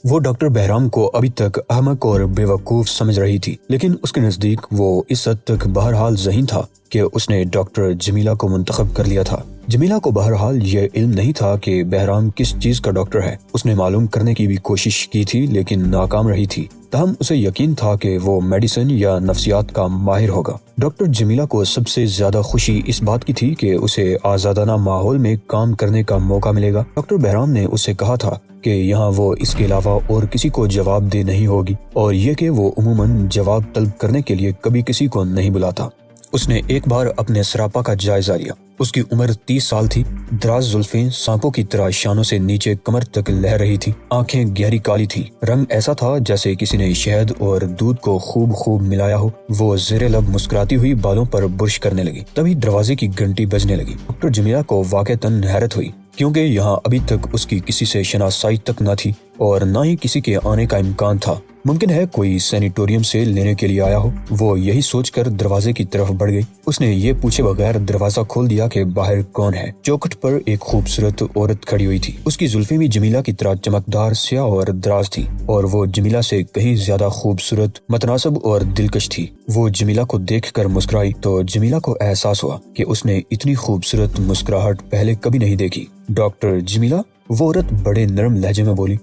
وہ ڈاکٹر بہرام کو ابھی تک احمق اور بیوقوف سمجھ رہی تھی، لیکن اس کے نزدیک وہ اس حد تک بہرحال ذہین تھا کہ اس نے ڈاکٹر جمیلہ کو منتخب کر لیا تھا۔ جمیلہ کو بہرحال یہ علم نہیں تھا کہ بہرام کس چیز کا ڈاکٹر ہے۔ اس نے معلوم کرنے کی بھی کوشش کی تھی لیکن ناکام رہی تھی، تاہم اسے یقین تھا کہ وہ میڈیسن یا نفسیات کا ماہر ہوگا۔ ڈاکٹر جمیلہ کو سب سے زیادہ خوشی اس بات کی تھی کہ اسے آزادانہ ماحول میں کام کرنے کا موقع ملے گا۔ ڈاکٹر بہرام نے اسے کہا تھا کہ یہاں وہ اس کے علاوہ اور کسی کو جواب دہ نہیں ہوگی، اور یہ کہ وہ عموماً جواب طلب کرنے کے لیے کبھی کسی کو نہیں بلاتا۔ اس نے ایک بار اپنے سراپا کا جائزہ لیا۔ اس کی عمر 30 سال تھی، دراز زلفیں سانپوں کی طرح شانوں سے نیچے کمر تک لہر رہی تھی، آنکھیں گہری کالی تھیں، رنگ ایسا تھا جیسے کسی نے شہد اور دودھ کو خوب ملایا ہو۔ وہ زیر لب مسکراتی ہوئی بالوں پر برش کرنے لگی، تبھی دروازے کی گھنٹی بجنے لگی۔ ڈاکٹر جمیلہ کو واقعتاً حیرت ہوئی، کیونکہ یہاں ابھی تک اس کی کسی سے شناسائی تک نہ تھی اور نہ ہی کسی کے آنے کا امکان تھا۔ ممکن ہے کوئی سینیٹوریم سے لینے کے لیے آیا ہو۔ وہ یہی سوچ کر دروازے کی طرف بڑھ گئی۔ اس نے یہ پوچھے بغیر دروازہ کھول دیا کہ باہر کون ہے۔ چوکھٹ پر ایک خوبصورت عورت کھڑی ہوئی تھی۔ اس کی زلفیں بھی جمیلہ کی طرح چمکدار، سیاہ اور دراز تھی، اور وہ جمیلہ سے کہیں زیادہ خوبصورت، متناسب اور دلکش تھی۔ وہ جمیلہ کو دیکھ کر مسکرائی تو جمیلہ کو احساس ہوا کہ اس نے اتنی خوبصورت مسکراہٹ پہلے کبھی نہیں دیکھی۔ ڈاکٹر جمیلہ؟ وہ عورت بڑے نرم لہجے میں بولی۔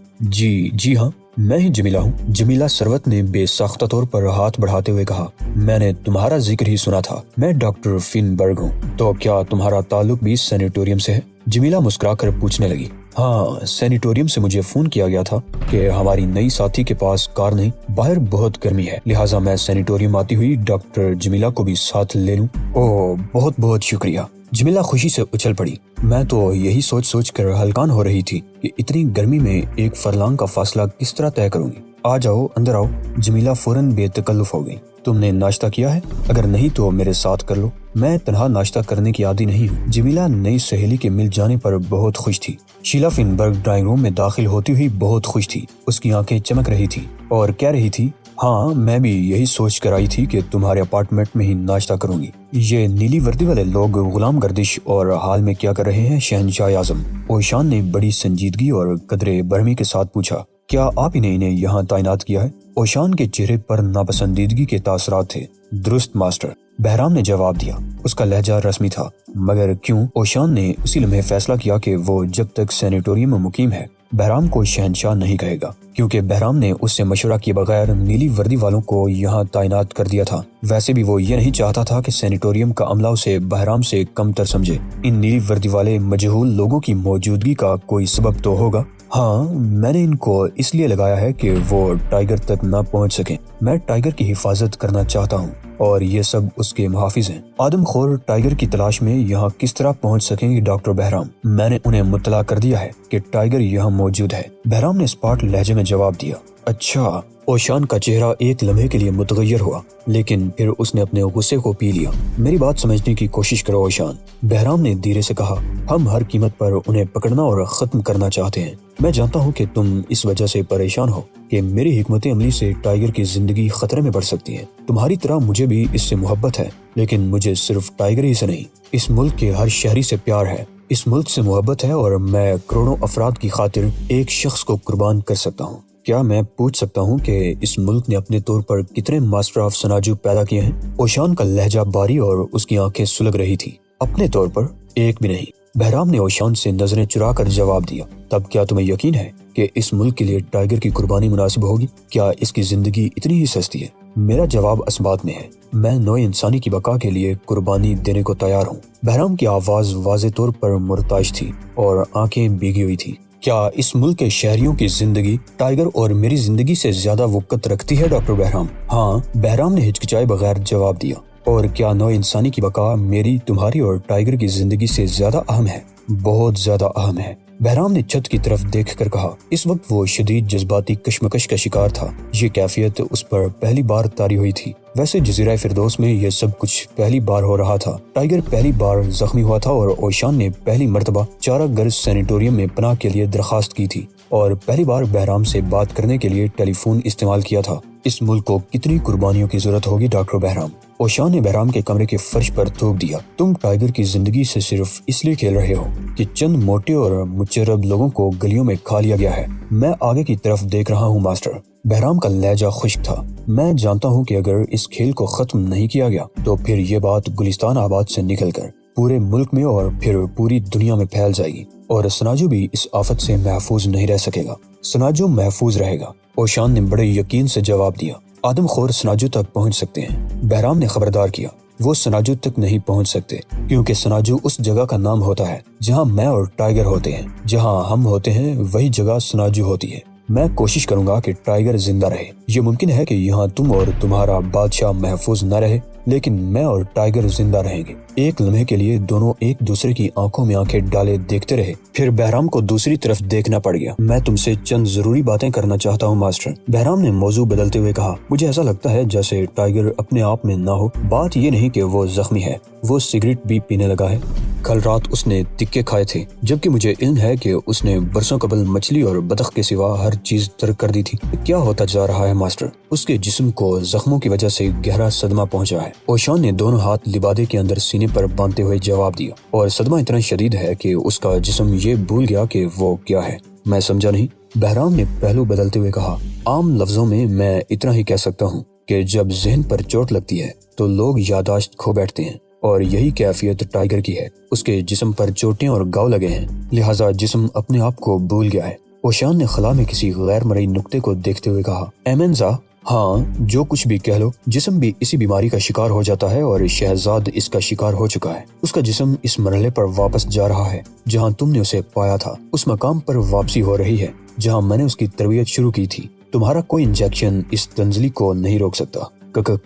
جی ہاں، میں ہی جمیلہ ہوں۔ جمیلہ سروت نے بے ساختہ طور پر ہاتھ بڑھاتے ہوئے کہا، میں نے تمہارا ذکر ہی سنا تھا۔ میں ڈاکٹر فن برگ ہوں۔ تو کیا تمہارا تعلق بھی سینیٹوریم سے ہے؟ جمیلہ مسکرا کر پوچھنے لگی۔ ہاں، سینیٹوریم سے مجھے فون کیا گیا تھا کہ ہماری نئی ساتھی کے پاس کار نہیں، باہر بہت گرمی ہے، لہٰذا میں سینیٹوریم آتی ہوئی ڈاکٹر جمیلہ کو بھی ساتھ لے لوں۔ اوہ، بہت شکریہ۔ جمیلہ خوشی سے اچھل پڑی۔ میں تو یہی سوچ کر ہلکان ہو رہی تھی کہ اتنی گرمی میں ایک فرلانگ کا فاصلہ کس طرح طے کروں گی۔ آ جاؤ، اندر آؤ۔ جمیلہ فوراً بے تکلف ہو گئی۔ تم نے ناشتہ کیا ہے؟ اگر نہیں تو میرے ساتھ کر لو، میں تنہا ناشتہ کرنے کی عادی نہیں ہوں۔ جمیلہ نئی سہیلی کے مل جانے پر بہت خوش تھی۔ شیلا فن برگ ڈرائنگ روم میں داخل ہوتی ہوئی بہت خوش تھی۔ اس کی آنکھیں چمک رہی تھی اور کہہ رہی تھی، ہاں، میں بھی یہی سوچ کر آئی تھی کہ تمہارے اپارٹمنٹ میں ہی ناشتہ کروں گی۔ یہ نیلی وردی والے لوگ غلام گردش اور حال میں کیا کر رہے ہیں شہنشاہ اعظم؟ اوشان نے بڑی سنجیدگی اور قدرے برہمی کے ساتھ پوچھا۔ کیا آپ ہی نے انہیں یہاں تعینات کیا ہے؟ اوشان کے چہرے پر ناپسندیدگی کے تاثرات تھے۔ درست ماسٹر، بہرام نے جواب دیا۔ اس کا لہجہ رسمی تھا۔ مگر کیوں؟ اوشان نے اسی لمحے فیصلہ کیا کہ وہ جب تک سینیٹوریم میں مقیم ہے بہرام کو شہنشاہ نہیں کہے گا، کیونکہ بہرام نے اس سے مشورہ کیے بغیر نیلی وردی والوں کو یہاں تعینات کر دیا تھا۔ ویسے بھی وہ یہ نہیں چاہتا تھا کہ سینیٹوریم کا عملہ اسے بہرام سے کم تر سمجھے۔ ان نیلی وردی والے مجہول لوگوں کی موجودگی کا کوئی سبب تو ہوگا۔ ہاں، میں نے ان کو اس لیے لگایا ہے کہ وہ ٹائیگر تک نہ پہنچ سکیں۔ میں ٹائیگر کی حفاظت کرنا چاہتا ہوں اور یہ سب اس کے محافظ ہیں۔ آدم خور ٹائیگر کی تلاش میں یہاں کس طرح پہنچ سکیں گے ڈاکٹر بہرام؟ میں نے انہیں مطلع کر دیا ہے کہ ٹائیگر یہاں موجود ہے۔ بہرام نے اسپاٹ لہجے میں جواب دیا۔ اچھا۔ اوشان کا چہرہ ایک لمحے کے لیے متغیر ہوا، لیکن پھر اس نے اپنے غصے کو پی لیا۔ میری بات سمجھنے کی کوشش کرو اوشان، بہرام نے دھیرے سے کہا۔ ہم ہر قیمت پر انہیں پکڑنا اور ختم کرنا چاہتے ہیں۔ میں جانتا ہوں کہ تم اس وجہ سے پریشان ہو کہ میری حکمت عملی سے ٹائیگر کی زندگی خطرے میں پڑ سکتی ہے۔ تمہاری طرح مجھے بھی اس سے محبت ہے، لیکن مجھے صرف ٹائیگر ہی سے نہیں، اس ملک کے ہر شہری سے پیار ہے۔ اس ملک سے محبت ہے اور میں کروڑوں افراد کی خاطر ایک شخص کو قربان کر سکتا ہوں۔ کیا میں پوچھ سکتا ہوں کہ اس ملک نے اپنے طور پر کتنے ماسٹر آف سناجو پیدا کیے ہیں؟ اوشان کا لہجہ باری اور اس کی آنکھیں سلگ رہی تھی۔ اپنے طور پر ایک بھی نہیں۔ بہرام نے اوشان سے نظریں چرا کر جواب دیا۔ تب کیا تمہیں یقین ہے کہ اس ملک کے لیے ٹائیگر کی قربانی مناسب ہوگی؟ کیا اس کی زندگی اتنی ہی سستی ہے؟ میرا جواب اسبات میں ہے۔ میں نوع انسانی کی بقا کے لیے قربانی دینے کو تیار ہوں۔ بہرام کی آواز واضح طور پر مرتعش تھی اور آنکھیں بھیگی ہوئی تھی۔ کیا اس ملک کے شہریوں کی زندگی ٹائیگر اور میری زندگی سے زیادہ وقت رکھتی ہے ڈاکٹر بہرام؟ ہاں، بہرام نے ہچکچائے بغیر جواب دیا۔ اور کیا نوع انسانی کی بقا میری، تمہاری اور ٹائیگر کی زندگی سے زیادہ اہم ہے؟ بہت زیادہ اہم ہے۔ بہرام نے چھت کی طرف دیکھ کر کہا۔ اس وقت وہ شدید جذباتی کشمکش کا شکار تھا۔ یہ کیفیت اس پر پہلی بار طاری ہوئی تھی۔ ویسے جزیرہ فردوس میں یہ سب کچھ پہلی بار ہو رہا تھا۔ ٹائیگر پہلی بار زخمی ہوا تھا اور اوشان نے پہلی مرتبہ چارہ گرز سینیٹوریم میں پناہ کے لیے درخواست کی تھی۔ اور پہلی بار بہرام سے بات کرنے کے لیے ٹیلی فون استعمال کیا تھا۔ اس ملک کو کتنی قربانیوں کی ضرورت ہوگی ڈاکٹر بہرام۔ اوشان نے بہرام کے کمرے کے فرش پر تھوک دیا۔ تم ٹائیگر کی زندگی سے صرف اس لیے کھیل رہے ہو کہ چند موٹے اور مچرب لوگوں کو گلیوں میں کھا لیا گیا ہے۔ میں آگے کی طرف دیکھ رہا ہوں ماسٹر۔ بہرام کا لہجہ خشک تھا۔ میں جانتا ہوں کہ اگر اس کھیل کو ختم نہیں کیا گیا تو پھر یہ بات گلستان آباد سے نکل کر پورے ملک میں اور پھر پوری دنیا میں پھیل جائے گی، اور سناجو بھی اس آفت سے محفوظ نہیں رہ سکے گا۔ سناجو محفوظ رہے گا، اوشان نے بڑے یقین سے جواب دیا۔ آدم خور سناجو تک پہنچ سکتے ہیں، بہرام نے خبردار کیا۔ وہ سناجو تک نہیں پہنچ سکتے کیونکہ سناجو اس جگہ کا نام ہوتا ہے جہاں میں اور ٹائیگر ہوتے ہیں۔ جہاں ہم ہوتے ہیں وہی جگہ سناجو ہوتی ہے۔ میں کوشش کروں گا کہ ٹائیگر زندہ رہے۔ یہ ممکن ہے کہ یہاں تم اور تمہارا بادشاہ محفوظ نہ رہے، لیکن میں اور ٹائیگر زندہ رہیں گے۔ ایک لمحے کے لیے دونوں ایک دوسرے کی آنکھوں میں آنکھیں ڈالے دیکھتے رہے، پھر بہرام کو دوسری طرف دیکھنا پڑ گیا۔ میں تم سے چند ضروری باتیں کرنا چاہتا ہوں ماسٹر، بہرام نے موضوع بدلتے ہوئے کہا۔ مجھے ایسا لگتا ہے جیسے ٹائیگر اپنے آپ میں نہ ہو۔ بات یہ نہیں کہ وہ زخمی ہے، وہ سگریٹ بھی پینے لگا ہے۔ کل رات اس نے تکے کھائے تھے، جبکہ مجھے علم ہے کہ اس نے برسوں قبل مچھلی اور بطخ کے سوا ہر چیز ترک کر دی تھی۔ کیا ہوتا جا رہا ہے ماسٹر؟ اس کے جسم کو زخموں کی وجہ سے گہرا صدمہ پہنچا ہے۔ اوشان نے دونوں ہاتھ لبادے کے اندر سینے پر باندھتے ہوئے جواب دیا، اور صدمہ اتنا شدید ہے کہ اس کا جسم یہ بھول گیا کہ وہ کیا ہے۔ میں سمجھا نہیں، بہرام نے پہلو بدلتے ہوئے کہا۔ عام لفظوں میں میں اتنا ہی کہہ سکتا ہوں کہ جب ذہن پر چوٹ لگتی ہے تو لوگ یادداشت کھو بیٹھتے ہیں، اور یہی کیفیت ٹائیگر کی ہے۔ اس کے جسم پر چوٹیں اور گھاؤ لگے ہیں، لہٰذا جسم اپنے آپ کو بھول گیا ہے۔ اوشان نے خلا میں کسی غیر مرئی نقطے کو دیکھتے ہوئے کہا۔ ایمنزا، ہاں جو کچھ بھی کہہ لو، جسم بھی اسی بیماری کا شکار ہو جاتا ہے، اور شہزاد اس کا شکار ہو چکا ہے۔ اس کا جسم اس مرحلے پر واپس جا رہا ہے جہاں تم نے اسے پایا تھا۔ اس مقام پر واپسی ہو رہی ہے جہاں میں نے اس کی تربیت شروع کی تھی۔ تمہارا کوئی انجیکشن اس تنزلی کو نہیں روک سکتا۔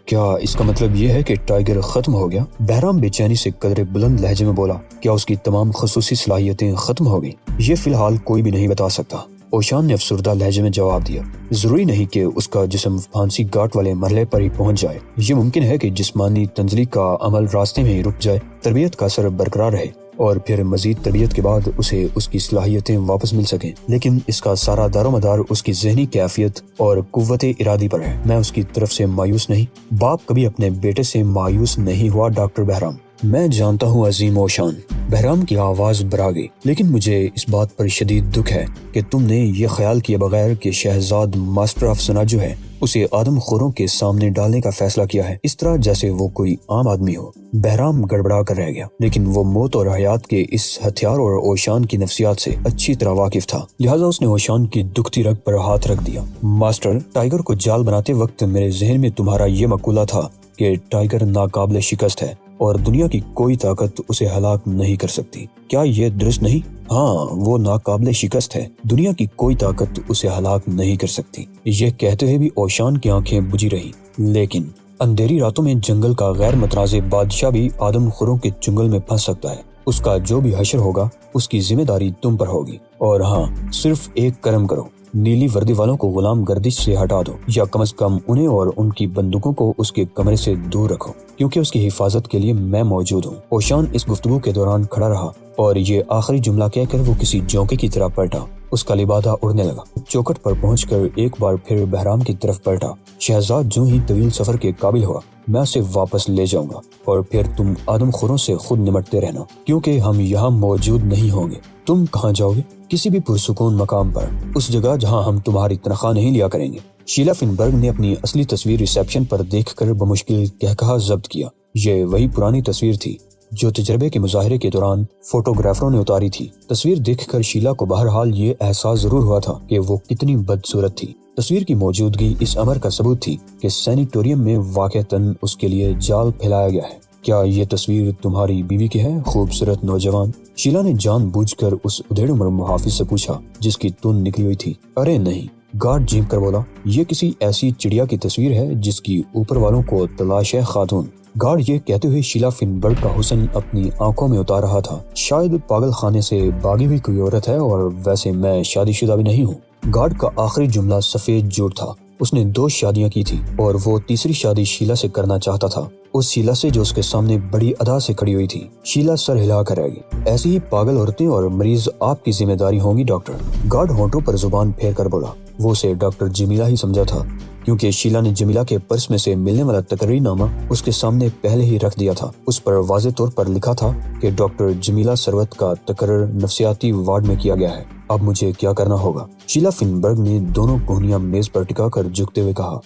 کیا اس کا مطلب یہ ہے کہ ٹائیگر ختم ہو گیا؟ بہرام بے چینی سے قدرے بلند لہجے میں بولا۔ کیا اس کی تمام خصوصی صلاحیتیں ختم ہو گئی؟ یہ فی الحال کوئی بھی نہیں بتا سکتا، اوشان نے افسردہ لہجے میں جواب دیا۔ ضروری نہیں کہ اس کا جسم پھانسی گھاٹ والے مرحلے پر ہی پہنچ جائے۔ یہ ممکن ہے کہ جسمانی تنزلی کا عمل راستے میں ہی رک جائے، تربیت کا اثر برقرار رہے، اور پھر مزید تربیت کے بعد اسے اس کی صلاحیتیں واپس مل سکیں، لیکن اس کا سارا دار و مدار اس کی ذہنی کیفیت اور قوت ارادی پر ہے۔ میں اس کی طرف سے مایوس نہیں۔ باپ کبھی اپنے بیٹے سے مایوس نہیں ہوا ڈاکٹر بہرام۔ میں جانتا ہوں عظیم اوشان، بہرام کی آواز برا گئی، لیکن مجھے اس بات پر شدید دکھ ہے کہ تم نے یہ خیال کیے بغیر کہ شہزاد ماسٹر آف سناجو ہے، اسے آدم خوروں کے سامنے ڈالنے کا فیصلہ کیا ہے، اس طرح جیسے وہ کوئی عام آدمی ہو۔ بہرام گڑبڑا کر رہ گیا، لیکن وہ موت اور حیات کے اس ہتھیار اور اوشان کی نفسیات سے اچھی طرح واقف تھا، لہٰذا اس نے اوشان کی دکھتی رگ پر ہاتھ رکھ دیا۔ ماسٹر، ٹائیگر کو جال بناتے وقت میرے ذہن میں تمہارا یہ مقولہ تھا کہ ٹائیگر ناقابل شکست ہے اور دنیا کی کوئی طاقت اسے ہلاک نہیں کر سکتی۔ کیا یہ درست نہیں؟ ہاں، وہ ناقابل شکست ہے، دنیا کی کوئی طاقت اسے ہلاک نہیں کر سکتی۔ یہ کہتے ہوئے بھی اوشان کی آنکھیں بجھی رہی، لیکن اندھیری راتوں میں جنگل کا غیر متنازع بادشاہ بھی آدم خوروں کے چنگل میں پھنس سکتا ہے۔ اس کا جو بھی حشر ہوگا اس کی ذمہ داری تم پر ہوگی، اور ہاں، صرف ایک کرم کرو، نیلی وردی والوں کو غلام گردش سے ہٹا دو، یا کم از کم انہیں اور ان کی بندوقوں کو اس کے کمرے سے دور رکھو، کیونکہ اس کی حفاظت کے لیے میں موجود ہوں۔ اوشان اس گفتگو کے دوران کھڑا رہا، اور یہ آخری جملہ کہہ کر وہ کسی جونکے کی طرح پلٹا۔ اس کا لبادہ اڑنے لگا۔ چوکٹ پر پہنچ کر ایک بار پھر بہرام کی طرف پلٹا۔ شہزاد جو ہی طویل سفر کے قابل ہوا، میں اسے واپس لے جاؤں گا، اور پھر تم آدم خوروں سے خود نمٹتے رہنا، کیونکہ ہم یہاں موجود نہیں ہوں گے۔ تم کہاں جاؤ گے؟ کسی بھی پرسکون مقام پر، اس جگہ جہاں ہم تمہاری تنخواہ نہیں لیا کریں گے۔ شیلا فنبرگ نے اپنی اصلی تصویر ریسیپشن پر دیکھ کر بمشکل کہا ضبط کیا۔ یہ وہی پرانی تصویر تھی جو تجربے کے مظاہرے کے دوران فوٹوگرافروں نے اتاری تھی۔ تصویر دیکھ کر شیلا کو بہرحال یہ احساس ضرور ہوا تھا کہ وہ کتنی بدصورت تھی۔ تصویر کی موجودگی اس امر کا ثبوت تھی کہ سینیٹوریم میں واقعتاً اس کے لیے جال پھیلایا گیا ہے۔ کیا یہ تصویر تمہاری بیوی کی ہے، خوبصورت نوجوان؟ شیلا نے جان بوجھ کر اس ادھیڑ عمر محافظ سے پوچھا جس کی تون نکلی ہوئی تھی۔ ارے نہیں، گارڈ جھینک کر بولا، یہ کسی ایسی چڑیا کی تصویر ہے جس کی اوپر والوں کو تلاش ہے خاتون۔ گارڈ یہ کہتے ہوئے شیلا فنبرگ کا حسن اپنی آنکھوں میں اتار رہا تھا۔ شاید پاگل خانے سے بھاگی ہوئی کوئی عورت ہے، اور ویسے میں شادی شدہ بھی نہیں ہوں۔ گارڈ کا آخری جملہ سفید جھوٹ تھا۔ اس نے 2 شادیاں کی تھی اور وہ تیسری شادی شیلا سے کرنا چاہتا تھا، اس شیلا سے جو اس کے سامنے بڑی ادا سے کھڑی ہوئی تھی۔ شیلا سر ہلا کر رہ گئی۔ ایسی ہی پاگل عورتیں اور مریض آپ کی ذمہ داری ہوں گی ڈاکٹر۔ گارڈ ہونٹوں پر زبان پھیر کر بولا۔ وہ اسے ڈاکٹر جمیلہ ہی سمجھا تھا، کیونکہ شیلا نے جمیلہ کے پرس میں سے ملنے والا تقرری نامہ اس کے سامنے پہلے ہی رکھ دیا تھا۔ اس پر واضح طور پر لکھا تھا کہ ڈاکٹر جمیلہ ثروت کا تقرر نفسیاتی وارڈ میں کیا گیا ہے۔ اب مجھے کیا کرنا ہوگا؟ شیلا فنبرگ نے دونوں کوہنیاں میز پر ٹکا کر جھکتے ہوئے کہا۔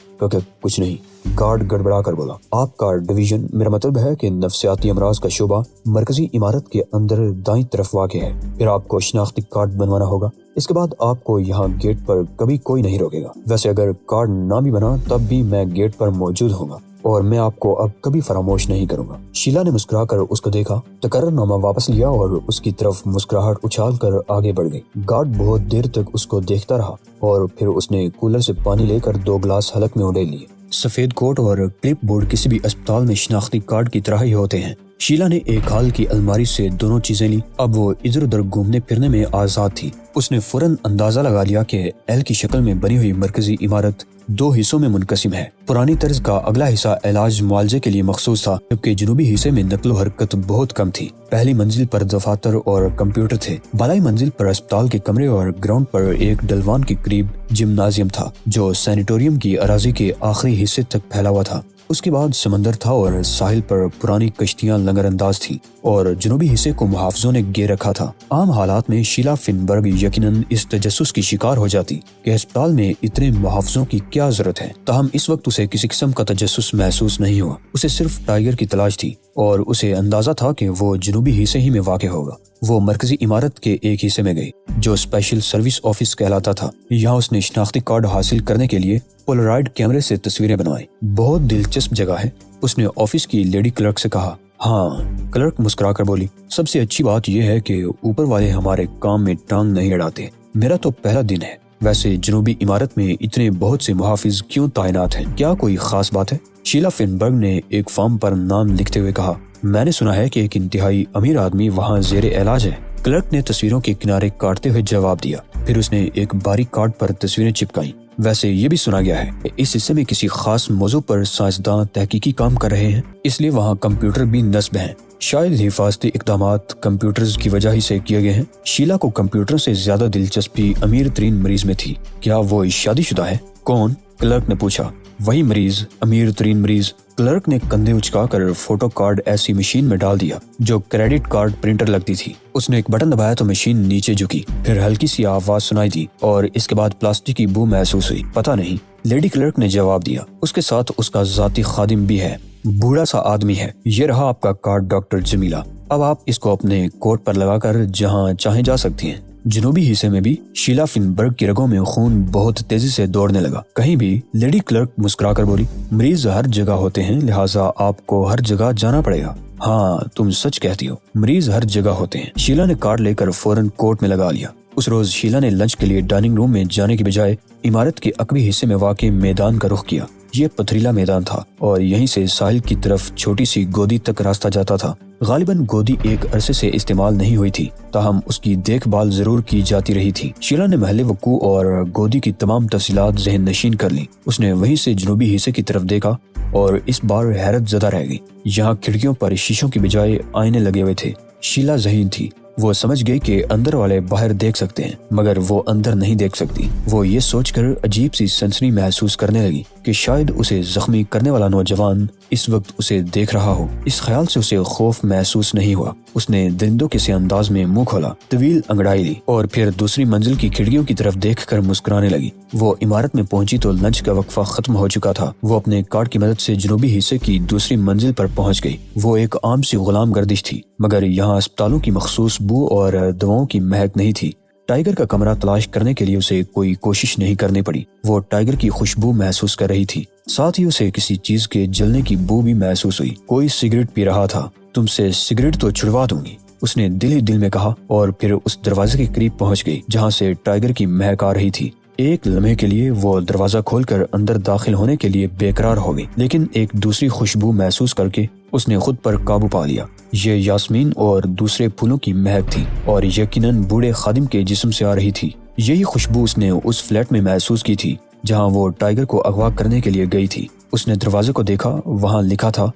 کچھ نہیں، گارڈ گڑبڑا کر بولا۔ آپ کا ڈویژن، میرا مطلب ہے کہ نفسیاتی امراض کا شعبہ مرکزی عمارت کے اندر دائیں طرف واقع ہے۔ پھر آپ کو شناختی کارڈ بنوانا ہوگا، اس کے بعد آپ کو یہاں گیٹ پر کبھی کوئی نہیں روکے گا۔ ویسے اگر کارڈ نہ بھی بنا تب بھی میں گیٹ پر موجود ہوں گا اور میں آپ کو اب کبھی فراموش نہیں کروں گا۔ شیلا نے مسکرا کر اس کو دیکھا، تقرر نامہ واپس لیا اور اس کی طرف مسکراہٹ اچھال کر آگے بڑھ گئی۔ گارڈ بہت دیر تک اس کو دیکھتا رہا اور پھر اس نے کولر سے پانی لے کر 2 گلاس حلق میں اڈیل لیے۔ سفید کوٹ اور کلپ بورڈ کسی بھی اسپتال میں شناختی کارڈ کی طرح ہی ہوتے ہیں۔ شیلا نے ایک ہال کی الماری سے دونوں چیزیں لی۔ اب وہ ادھر ادھر گھومنے پھرنے میں آزاد تھی۔ اس نے فوراً اندازہ لگا لیا کہ ایل کی شکل میں بنی ہوئی مرکزی عمارت 2 حصوں میں منقسم ہے۔ پرانی طرز کا اگلا حصہ علاج معالجے کے لیے مخصوص تھا، جبکہ جنوبی حصے میں نقل و حرکت بہت کم تھی۔ پہلی منزل پر دفاتر اور کمپیوٹر تھے۔ بالائی منزل پر اسپتال کے کمرے اور گراؤنڈ پر ایک ڈلوان کے قریب جمنازیم تھا، جو سینیٹوریم کی اراضی کے آخری حصے تک پھیلا ہوا تھا۔ اس کے بعد سمندر تھا اور ساحل پر پرانی کشتیاں لنگر انداز تھیں اور جنوبی حصے کو محافظوں نے گھیر رکھا تھا۔ عام حالات میں شیلا فنبرگ یقیناً اس تجسس کی شکار ہو جاتی کہ اسپتال میں اتنے محافظوں کی کیا ضرورت ہے، تاہم اس وقت اسے کسی قسم کا تجسس محسوس نہیں ہوا۔ اسے صرف ٹائیگر کی تلاش تھی اور اسے اندازہ تھا کہ وہ جنوبی حصے ہی میں واقع ہوگا۔ وہ مرکزی عمارت کے ایک حصے میں گئی جو اسپیشل سروس آفس کہلاتا تھا۔ یہاں اس نے شناختی کارڈ حاصل کرنے کے لیے پولرائڈ کیمرے سے تصویریں بنوائی۔ بہت دلچسپ جگہ ہے، اس نے آفس کی لیڈی کلرک سے کہا۔ ہاں، کلرک مسکرا کر بولی۔ سب سے اچھی بات یہ ہے کہ اوپر والے ہمارے کام میں ٹانگ نہیں اڑاتے۔ میرا تو پہلا دن ہے۔ ویسے جنوبی عمارت میں اتنے بہت سے محافظ کیوں تعینات ہیں؟ کیا کوئی خاص بات ہے؟ شیلا فنبرگ نے ایک فارم پر نام لکھتے ہوئے کہا۔ میں نے سنا ہے کہ ایک انتہائی امیر آدمی وہاں زیر علاج ہے۔ کلرک نے تصویروں کے کنارے کاٹتے ہوئے جواب دیا۔ پھر اس نے ایک باریک کارڈ پر تصویریں چپکائیں۔ ویسے یہ بھی سنا گیا ہے کہ اس حصے میں کسی خاص موضوع پر سائنسداں تحقیقی کام کر رہے ہیں، اس لیے وہاں کمپیوٹر بھی نصب ہیں۔ شاید حفاظتی اقدامات کمپیوٹرز کی وجہ ہی سے کیے گئے ہیں۔ شیلا کو کمپیوٹر سے زیادہ دلچسپی امیر ترین مریض میں تھی۔ کیا وہ شادی شدہ ہے؟ کون؟ کلرک نے پوچھا۔ وہی مریض، امیر ترین مریض۔ کلرک نے کندھے اچکا کر فوٹو کارڈ ایسی مشین میں ڈال دیا جو کریڈٹ کارڈ پرنٹر لگتی تھی۔ اس نے ایک بٹن دبایا تو مشین نیچے جھکی، پھر ہلکی سی آواز سنائی دی اور اس کے بعد پلاسٹک کی بو محسوس ہوئی۔ پتہ نہیں، لیڈی کلرک نے جواب دیا۔ اس کے ساتھ اس کا ذاتی خادم بھی ہے، بوڑھا سا آدمی ہے۔ یہ رہا آپ کا کارڈ ڈاکٹر جمیلہ، اب آپ اس کو اپنے کوٹ پر لگا کر جہاں چاہیں جا سکتی ہیں۔ جنوبی حصے میں بھی شیلا فنبرگ کی رگوں میں خون بہت تیزی سے دوڑنے لگا۔ کہیں بھی؟ لیڈی کلرک مسکرا کر بولی۔ مریض ہر جگہ ہوتے ہیں، لہٰذا آپ کو ہر جگہ جانا پڑے گا۔ ہاں، تم سچ کہتی ہو، مریض ہر جگہ ہوتے ہیں۔ شیلا نے کارڈ لے کر فوراً کوٹ میں لگا لیا۔ اس روز شیلا نے لنچ کے لیے ڈائننگ روم میں جانے کی بجائے عمارت کے عقبی حصے میں واقع میدان کا رخ کیا۔ یہ پتھریلا میدان تھا اور یہیں سے ساحل کی طرف چھوٹی سی گودی تک راستہ جاتا تھا۔ غالباً گودی ایک عرصے سے استعمال نہیں ہوئی تھی، تاہم اس کی دیکھ بھال ضرور کی جاتی رہی تھی۔ شیلا نے محل وقوع اور گودی کی تمام تفصیلات ذہن نشین کر لیں۔ اس نے وہیں سے جنوبی حصے کی طرف دیکھا اور اس بار حیرت زدہ رہ گئی۔ یہاں کھڑکیوں پر شیشوں کی بجائے آئینے لگے ہوئے تھے۔ شیلا ذہین تھی، وہ سمجھ گئی کہ اندر والے باہر دیکھ سکتے ہیں مگر وہ اندر نہیں دیکھ سکتی۔ وہ یہ سوچ کر عجیب سی سنسنی محسوس کرنے لگی کہ شاید اسے زخمی کرنے والا نوجوان اس وقت اسے دیکھ رہا ہو۔ اس خیال سے اسے خوف محسوس نہیں ہوا۔ اس نے درندوں کے سے انداز میں منہ کھولا، طویل انگڑائی لی اور پھر دوسری منزل کی کھڑکیوں کی طرف دیکھ کر مسکرانے لگی۔ وہ عمارت میں پہنچی تو لنچ کا وقفہ ختم ہو چکا تھا۔ وہ اپنے کارڈ کی مدد سے جنوبی حصے کی دوسری منزل پر پہنچ گئی۔ وہ ایک عام سی غلام گردش تھی، مگر یہاں اسپتالوں کی مخصوص بو اور دواؤں کی مہک نہیں تھی۔ ٹائیگر کا کمرہ تلاش کرنے کے لیے اسے کوئی کوشش نہیں کرنی پڑی۔ وہ ٹائیگر کی خوشبو محسوس کر رہی تھی، ساتھ ہی اسے کسی چیز کے جلنے کی بو بھی محسوس ہوئی۔ کوئی سگریٹ پی رہا تھا۔ تم سے سگریٹ تو چھڑوا دوں گی، اس نے دل ہی دل میں کہا اور پھر اس دروازے کے قریب پہنچ گئی جہاں سے ٹائیگر کی مہک آ رہی تھی۔ ایک لمحے کے لیے وہ دروازہ کھول کر اندر داخل ہونے کے لیے بے قرار ہو گئی، لیکن ایک دوسری خوشبو محسوس کر کے اس نے خود پر قابو پا لیا۔ یہ یاسمین اور دوسرے پھولوں کی مہک تھی اور یقیناً بوڑھے خادم کے جسم سے آ رہی تھی۔ یہی خوشبو اس نے اس فلیٹ میں محسوس کی تھی جہاں وہ ٹائیگر کو اغوا کرنے کے لیے گئی تھی۔ اس نے دروازے کو دیکھا، وہاں لکھا تھا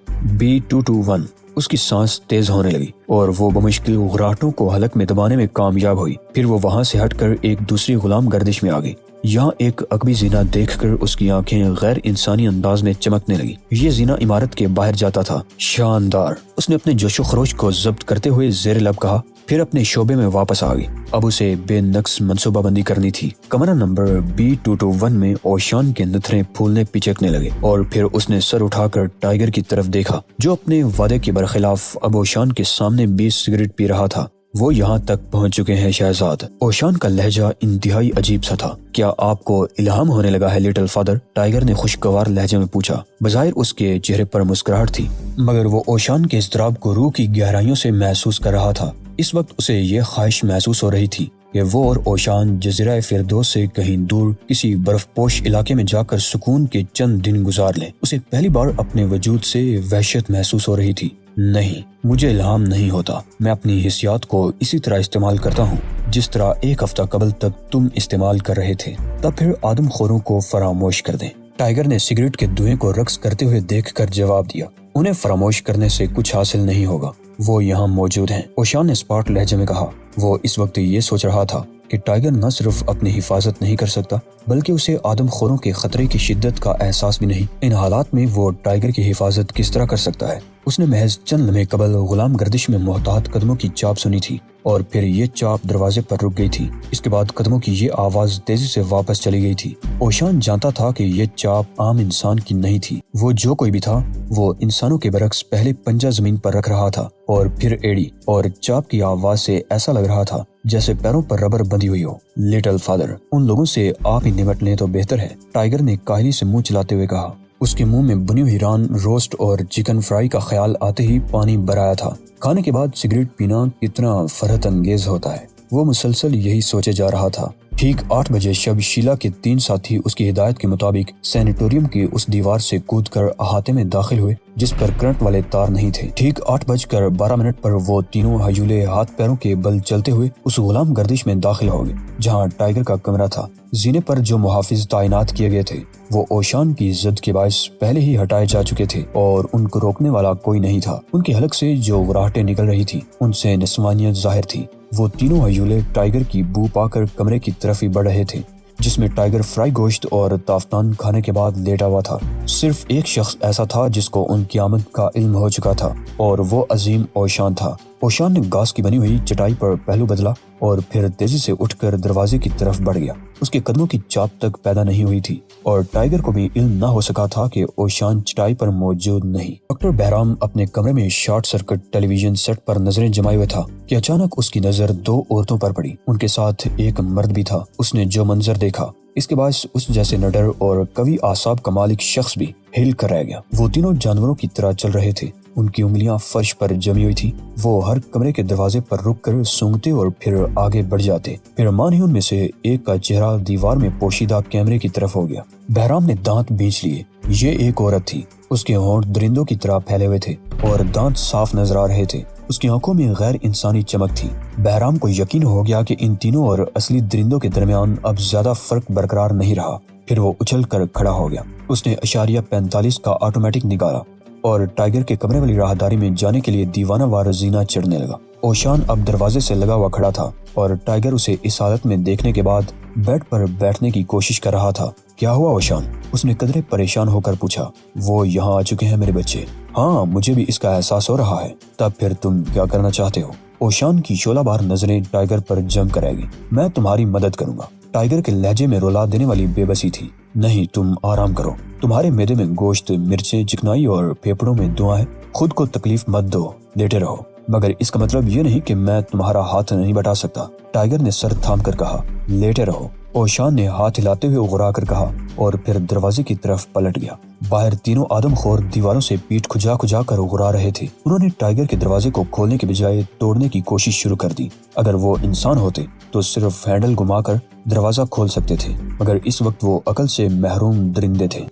B221۔ اس کی سانس تیز ہونے لگی اور وہ بمشکل غراٹوں کو حلق میں دبانے میں کامیاب ہوئی۔ پھر وہ وہاں سے ہٹ کر ایک دوسری غلام گردش میں آ گئی۔ یہاں ایک عقبی زینہ دیکھ کر اس کی آنکھیں غیر انسانی انداز میں چمکنے لگی۔ یہ زینہ عمارت کے باہر جاتا تھا۔ شاندار! اس نے اپنے جوش و خروش کو ضبط کرتے ہوئے زیر لب کہا، پھر اپنے شعبے میں واپس آ گئی۔ اب اسے بے نقص منصوبہ بندی کرنی تھی۔ کمرہ نمبر B221 میں اوشان کے نتھرے پھولنے پچکنے لگے اور پھر اس نے سر اٹھا کر ٹائیگر کی طرف دیکھا، جو اپنے وعدے کے برخلاف اب اوشان کے سامنے 20 سگریٹ پی رہا تھا۔ وہ یہاں تک پہنچ چکے ہیں شہزاد۔ اوشان کا لہجہ انتہائی عجیب سا تھا۔ کیا آپ کو الہام ہونے لگا ہے لٹل فادر؟ ٹائیگر نے خوشگوار لہجے میں پوچھا۔ بظاہر اس کے چہرے پر مسکراہٹ تھی، مگر وہ اوشان کے اضطراب کو روح کی گہرائیوں سے محسوس کر رہا تھا۔ اس وقت اسے یہ خواہش محسوس ہو رہی تھی کہ وہ اور اوشان جزیرہ فردوس سے کہیں دور کسی برف پوش علاقے میں جا کر سکون کے چند دن گزار لیں۔ اسے پہلی بار اپنے وجود سے وحشت محسوس ہو رہی تھی۔ نہیں، مجھے الہام نہیں ہوتا۔ میں اپنی حسیات کو اسی طرح استعمال کرتا ہوں جس طرح ایک ہفتہ قبل تک تم استعمال کر رہے تھے۔ تب پھر آدم خوروں کو فراموش کر دیں۔ ٹائیگر نے سگریٹ کے دھوئیں کو رقص کرتے ہوئے دیکھ کر جواب دیا، انہیں فراموش کرنے سے کچھ حاصل نہیں ہوگا، وہ یہاں موجود ہیں۔ اوشان نے اسپاٹ لہجے میں کہا۔ وہ اس وقت یہ سوچ رہا تھا کہ ٹائیگر نہ صرف اپنی حفاظت نہیں کر سکتا بلکہ اسے آدم خوروں کے خطرے کی شدت کا احساس بھی نہیں۔ ان حالات میں وہ ٹائیگر کی حفاظت کس طرح کر سکتا ہے؟ اس نے محض چند لمحے قبل غلام گردش میں محتاط قدموں کی چاپ سنی تھی اور پھر یہ چاپ دروازے پر رک گئی تھی۔ اس کے بعد قدموں کی یہ آواز تیزی سے واپس چلی گئی تھی۔ اوشان جانتا تھا کہ یہ چاپ عام انسان کی نہیں تھی۔ وہ جو کوئی بھی تھا وہ انسانوں کے برعکس پہلے پنجہ زمین پر رکھ رہا تھا اور پھر ایڑی، اور چاپ کی آواز سے ایسا لگ رہا تھا جیسے پیروں پر ربر بندھی ہوئی ہو۔ لٹل فادر، ان لوگوں سے آپ ہی نمٹ لیں تو بہتر ہے، ٹائیگر نے کاہلی سے منہ چلاتے ہوئے کہا۔ اس کے منہ میں بنی ہوئی ران روسٹ اور چکن فرائی کا خیال آتے ہی پانی بھر آیا تھا۔ کھانے کے بعد سگریٹ پینا کتنا فرحت انگیز ہوتا ہے، وہ مسلسل یہی سوچے جا رہا تھا۔ ٹھیک 8 بجے شب شیلا کے 3 ساتھی اس کی ہدایت کے مطابق سینیٹوریم کی اس دیوار سے کود کر احاطے میں داخل ہوئے جس پر کرنٹ والے تار نہیں تھے۔ ٹھیک 8:12 پر وہ تینوں ہیولے ہاتھ پیروں کے بل چلتے ہوئے اس غلام گردش میں داخل ہو گئے جہاں ٹائیگر کا کمرہ تھا۔ زینے پر جو محافظ تعینات کیے گئے تھے وہ اوشان کی زد کے باعث پہلے ہی ہٹائے جا چکے تھے اور ان کو روکنے والا کوئی نہیں تھا۔ ان کے حلق سے جو غراہٹیں نکل رہی تھی ان سے نسوانیت ظاہر تھی۔ وہ تینوں ہیولے ٹائیگر کی بو پا کر کمرے کی طرف ہی بڑھ رہے تھے جس میں ٹائیگر فرائی گوشت اور تافتان کھانے کے بعد لیٹا ہوا تھا۔ صرف ایک شخص ایسا تھا جس کو ان کی آمد کا علم ہو چکا تھا اور وہ عظیم اوشان تھا۔ اوشان نے گھاس کی بنی ہوئی چٹائی پر پہلو بدلا اور پھر تیزی سے اٹھ کر دروازے کی طرف بڑھ گیا۔ اس کے قدموں کی چاپ تک پیدا نہیں ہوئی تھی اور ٹائیگر کو بھی علم نہ ہو سکا تھا کہ اوشان چٹائی پر موجود نہیں۔ ڈاکٹر بہرام اپنے کمرے میں شارٹ سرکٹ ٹیلی ویژن سیٹ پر نظریں جمائے ہوئے تھا کہ اچانک اس کی نظر 2 عورتوں پر پڑی۔ ان کے ساتھ ایک مرد بھی تھا۔ اس نے جو منظر دیکھا اس کے باعث اس جیسے نڈر اور قوی اعصاب کا مالک شخص بھی ہل کر رہ گیا۔ وہ تینوں جانوروں کی طرح چل رہے تھے، ان کی انگلیاں فرش پر جمی ہوئی تھی۔ وہ ہر کمرے کے دروازے پر رک کر سونگتے اور پھر آگے بڑھ جاتے۔ پھر مان ہی ان میں سے ایک کا چہرہ دیوار میں پوشیدہ کیمرے کی طرف ہو گیا۔ بہرام نے دانت بیچ لیے۔ یہ ایک عورت تھی۔ اس کے ہونٹ درندوں کی طرح پھیلے ہوئے تھے اور دانت صاف نظر آ رہے تھے۔ اس کی آنکھوں میں غیر انسانی چمک تھی۔ بہرام کو یقین ہو گیا کہ ان تینوں اور اصلی درندوں کے درمیان اب زیادہ فرق برقرار نہیں رہا۔ پھر وہ اچھل کر کھڑا ہو گیا۔ اس نے 45 کا آٹومیٹک نکالا اور ٹائیگر کے کمرے والی راہداری میں جانے کے لیے دیوانہ وار زینہ چڑھنے لگا۔ اوشان اب دروازے سے لگا ہوا کھڑا تھا اور ٹائیگر اسے اس حالت میں دیکھنے کے بعد بیڈ پر بیٹھنے کی کوشش کر رہا تھا۔ کیا ہوا اوشان؟ اس نے قدرے پریشان ہو کر پوچھا۔ وہ یہاں آ چکے ہیں میرے بچے۔ ہاں، مجھے بھی اس کا احساس ہو رہا ہے۔ تب پھر تم کیا کرنا چاہتے ہو؟ اوشان کی شعلہ بار نظریں ٹائیگر پر جم کر رہ گئی۔ میں تمہاری مدد کروں گا۔ ٹائیگر کے لہجے میں رلا دینے والی بے بسی تھی۔ نہیں، تم آرام کرو۔ تمہارے معدے میں گوشت، مرچیں، چکنائی اور پھیپھڑوں میں دعا ہے۔ خود کو تکلیف مت دو، لیٹے رہو۔ مگر اس کا مطلب یہ نہیں کہ میں تمہارا ہاتھ نہیں بٹا سکتا۔ ٹائیگر نے سر تھام کر کہا۔ لیٹے رہو، اوشان نے ہاتھ ہلاتے ہوئے اغرا کر کہا اور پھر دروازے کی طرف پلٹ گیا۔ باہر تینوں آدم خور دیواروں سے پیٹ کھجا کھجا کر اغرا رہے تھے۔ انہوں نے ٹائیگر کے دروازے کو کھولنے کے بجائے توڑنے کی کوشش شروع کر دی۔ اگر وہ انسان ہوتے تو صرف ہینڈل گھما کر دروازہ کھول سکتے تھے، مگر اس وقت وہ عقل سے محروم درندے تھے۔